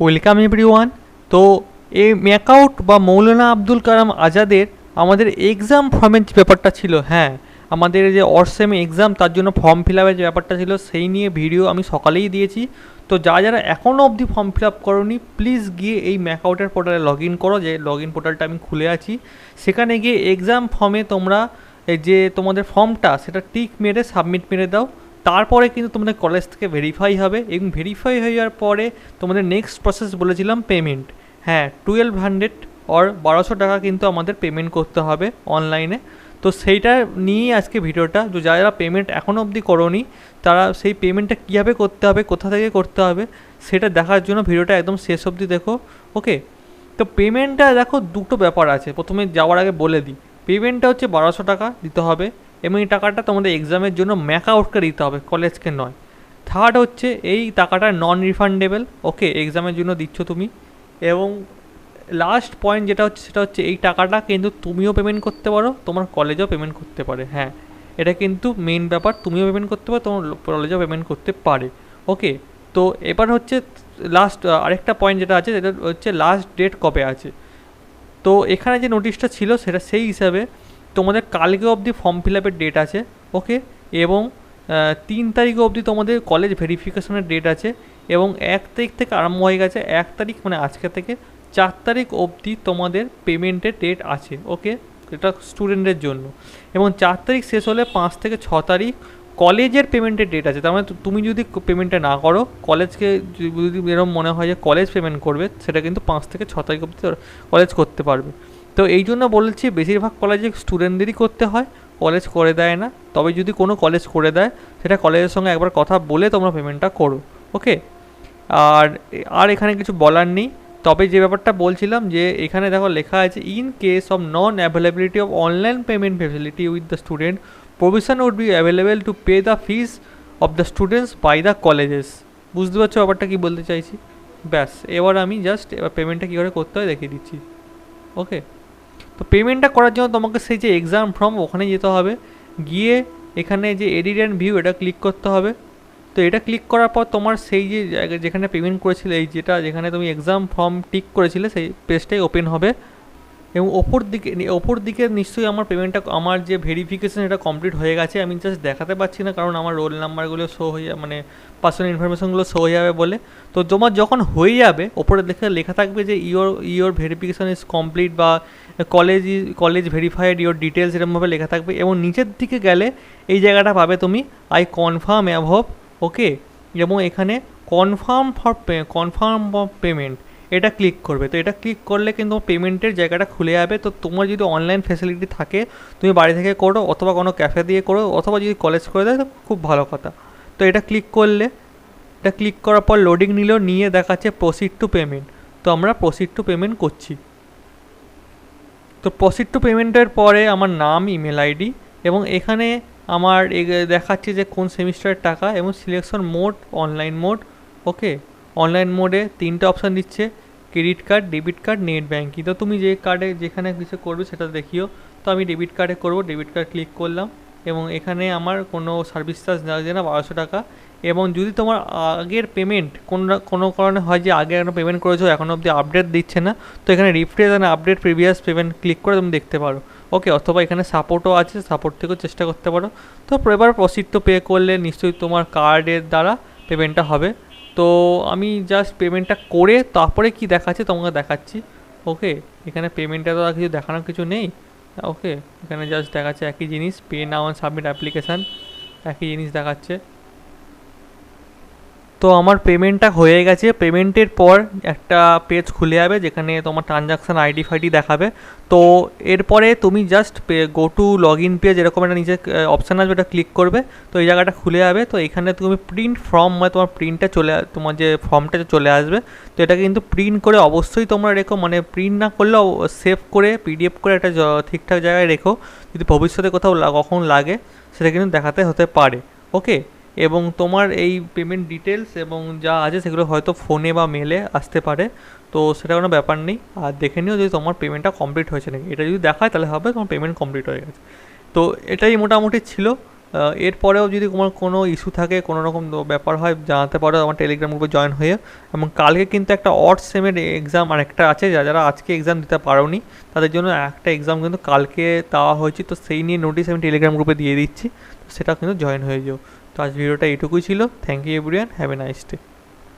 Welcome everyone. তো এই MAKAUT বা মৌলানা আব্দুল কালাম আজাদের আমাদের এক্সাম ফর্মের যে ব্যাপারটা ছিল, হ্যাঁ আমাদের যে অরসেম এক্সাম তার জন্য ফর্ম ফিল আপের যে ব্যাপারটা ছিল সেই নিয়ে ভিডিও আমি সকালেই দিয়েছি। তো যারা এখনও অবধি ফর্ম ফিল আপ করোনি প্লিজ গিয়ে এই ম্যাকআউটের পোর্টালে লগ ইন করো, যে লগ ইন পোর্টালটা আমি খুলে আছি। সেখানে গিয়ে এক্সাম ফর্মে তোমরা এই যে তোমাদের ফর্মটা সেটা টিক মেরে সাবমিট মেরে দাও। তারপরে কিন্তু তোমাদের কলেজ থেকে ভেরিফাই হবে, এবং ভেরিফাই হয়ে যাওয়ার পরে তোমাদের নেক্সট প্রসেস বলেছিলাম পেমেন্ট। হ্যাঁ 1200 অর 1200 টাকা কিন্তু আমাদের পেমেন্ট করতে হবে অনলাইনে। তো সেইটা নিয়েই আজকে ভিডিওটা, তো যারা পেমেন্ট এখনও অবধি করোনি তারা সেই পেমেন্টটা কীভাবে করতে হবে, কোথা থেকে করতে হবে সেটা দেখার জন্য ভিডিওটা একদম শেষ অবধি দেখো। ওকে, তো পেমেন্টটা দেখো দুটো ব্যাপার আছে, প্রথমে যাওয়ার আগে বলে দিই। পেমেন্টটা হচ্ছে 1200 টাকা দিতে হবে, এবং এই টাকাটা তোমাদের এক্সামের জন্য ম্যাকআউটকে দিতে হবে, কলেজকে নয়। থার্ড হচ্ছে এই টাকাটা নন রিফান্ডেবল, ওকে এক্সামের জন্য দিচ্ছ তুমি। এবং লাস্ট পয়েন্ট যেটা হচ্ছে সেটা হচ্ছে এই টাকাটা কিন্তু তুমিও পেমেন্ট করতে পারো, তোমার কলেজও পেমেন্ট করতে পারে। হ্যাঁ এটা কিন্তু মেন ব্যাপার, তুমিও পেমেন্ট করতে পারো, তোমার কলেজও পেমেন্ট করতে পারে। ওকে, তো এবার হচ্ছে লাস্ট আরেকটা পয়েন্ট যেটা আছে সেটা হচ্ছে লাস্ট ডেট কবে আছে। তো এখানে যে নোটিশটা ছিল সেটা সেই হিসাবে তোমাদের কালকে অবধি ফর্ম ফিল আপের ডেট আছে। ওকে, এবং 3 তারিখ অবধি তোমাদের কলেজ ভেরিফিকেশনের ডেট আছে, এবং 1 তারিখ থেকে আরম্ভ হয়ে গেছে, 1 তারিখ মানে আজকে থেকে 4 তারিখ অবধি তোমাদের পেমেন্টের ডেট আছে। ওকে, এটা স্টুডেন্টের জন্য। এবং 4 তারিখ শেষ হলে 5 থেকে 6 তারিখ কলেজের পেমেন্টের ডেট আছে। তার মানে তুমি যদি পেমেন্টটা না করো, কলেজকে যদি এরকম মনে হয় যে কলেজ পেমেন্ট করবে, সেটা কিন্তু 5 থেকে 6 তারিখ অবধি কলেজ করতে পারবে। তো এই জন্য বলেছি বেশিরভাগ কলেজে স্টুডেন্টদেরই করতে হয়, কলেজ করে দেয় না। তবে যদি কোনো কলেজ করে দেয় সেটা কলেজের সঙ্গে একবার কথা বলে তোমরা পেমেন্টটা করো। ওকে, আর আর এখানে কিছু বলার নেই। তবে যে ব্যাপারটা বলছিলাম যে এখানে দেখো লেখা আছে in case of non availability of online payment facility with the student provision would be available to pay the fees of the students by the colleges. বুঝতে পারছো ব্যাপারটা কী বলতে চাইছি? ব্যাস, এবার আমি জাস্ট এবার পেমেন্টটা কী করে করতে হয় দেখিয়ে দিচ্ছি। ওকে, তো পেমেন্টটা করার জন্য তোমাকে সেই যে এক্সাম ফর্ম ওখানে যেতে হবে, গিয়ে এখানে যে এডিট অ্যান্ড ভিউ এটা ক্লিক করতে হবে। তো এটা ক্লিক করার পর তোমার সেই যে জায়গা যেখানে পেমেন্ট করেছিলে, এই যেখানে তুমি এক্সাম ফর্ম টিক করেছিলে সেই পেজটাই ওপেন হবে। এবং ওপর দিকে নিশ্চয়ই আমার পেমেন্টটা, আমার যে ভেরিফিকেশান এটা কমপ্লিট হয়ে গেছে। আমি জাস্ট দেখাতে পারছি না কারণ আমার রোল নাম্বারগুলো শো হয়ে যাবে, মানে পার্সোনাল ইনফরমেশনগুলো শো হয়ে যাবে বলে। তো তোমার যখন হয়ে যাবে ওপরে লেখা থাকবে যে ইওর ভেরিফিকেশান ইজ কমপ্লিট, বা কলেজ ভেরিফাইড ইওর ডিটেলস, এরকমভাবে লেখা থাকবে। এবং নিচের দিকে গেলে এই জায়গাটা পাবে তুমি আই কনফার্ম অ্যাভব। ওকে, এবং এখানে কনফার্ম ফর পেমেন্ট এটা ক্লিক করবে। তো এটা ক্লিক করলে কিন্তু পেমেন্টের জায়গাটা খুলে যাবে। তো তোমার যদি অনলাইন ফ্যাসিলিটি থাকে তুমি বাড়ি থেকে করো, অথবা কোনো ক্যাফে দিয়ে করো, অথবা যদি কলেজ করে দেয় তো খুব ভালো কথা। তো এটা ক্লিক করলে, এটা ক্লিক করার পর লোডিং নিয়ে দেখাচ্ছে প্রসিড টু পেমেন্ট। তো আমরা প্রসিড টু পেমেন্ট করছি। তো প্রসিড টু পেমেন্টের পরে আমার নাম, ইমেল আইডি, এবং এখানে আমার দেখাচ্ছে যে কোন সেমিস্টারের টাকা, এবং সিলেকশন মোড অনলাইন মোড। ওকে, অনলাইন মোডে 3টে অপশান দিচ্ছে, credit card, debit card, net banking. তো তুমি যে কার্ডে যেখানে কিছু করবে সেটা দেখিও। তো আমি ডেবিট কার্ডে করবো, ডেবিট কার্ড ক্লিক করলাম, এবং এখানে আমার কোনো সার্ভিস চার্জ লাগছে না, 1200 টাকা। এবং যদি তোমার আগের পেমেন্ট কোনো কারণে হয় যে আগে একটা পেমেন্ট করেছো এখনও অবধি আপডেট দিচ্ছে না, তো এখানে refresh and update previous payment click করে তুমি দেখতে পারো। ওকে, অথবা এখানে সাপোর্টও আছে, সাপোর্ট থেকেও চেষ্টা করতে পারো। তো এবার প্রসিড তো পে করলে নিশ্চয়ই তোমার কার্ডের দ্বারা পেমেন্টটা হবে। তো আমি জাস্ট পেমেন্টটা করে তারপরে কি দেখাচ্ছে তোমাকে দেখাচ্ছি। ওকে, এখানে পেমেন্টটা তো আর কিছু দেখানোর কিছু নেই। ওকে, এখানে জাস্ট দেখাচ্ছে একই জিনিস, pay now and submit application, একই জিনিস দেখাচ্ছে। তো আমার পেমেন্টটা হয়ে গেছে। পেমেন্টের পর একটা পেজ খুলে যাবে যেখানে তোমার ট্রানজাকশান আইডি ফাইডি দেখাবে। তো এরপরে তুমি just go to log in page এরকম একটা নিচে অপশান আসবে, এটা ক্লিক করবে। তো এই জায়গাটা খুলে যাবে। তো এখানে তুমি প্রিন্ট ফর্ম, মানে তোমার প্রিন্টটা তোমার যে ফর্মটা চলে আসবে। তো এটা কিন্তু প্রিন্ট করে অবশ্যই তোমরা রেখো, মানে প্রিন্ট না করলেও সেভ করে পিডিএফ করে একটা ঠিকঠাক জায়গায় রেখো, যদি ভবিষ্যতে কোথাও কখন লাগে সেটা কিন্তু দেখাতে হতে পারে। ওকে, এবং তোমার এই পেমেন্ট ডিটেলস এবং যা আছে সেগুলো হয়তো ফোনে বা মেলে আসতে পারে, তো সেটা কোনো ব্যাপার নেই। আর দেখে নিও যদি তোমার পেমেন্টটা কমপ্লিট হয়েছে নাকি, এটা যদি দেখায় তাহলে হবে তোমার পেমেন্ট কমপ্লিট হয়ে গেছে। তো এটাই মোটামুটি ছিল। এরপরেও যদি তোমার কোনো ইস্যু থাকে, কোনো রকম ব্যাপার হয়, জানাতে পারো আমার টেলিগ্রাম গ্রুপে জয়েন হয়ে। এবং কালকে কিন্তু একটা অড সেমের এক্সাম আর একটা আছে, যারা আজকে এক্সাম দিতে পারোনি তাদের জন্য একটা এক্সাম কিন্তু কালকে দেওয়া হয়েছে, তো সেই নিয়ে নোটিশ আমি টেলিগ্রাম গ্রুপে দিয়ে দিচ্ছি, তো সেটা কিন্তু জয়েন হয়ে যাও। তো আজ ভিডিওটা এইটুকুই ছিল। Thank you everyone, have a nice day.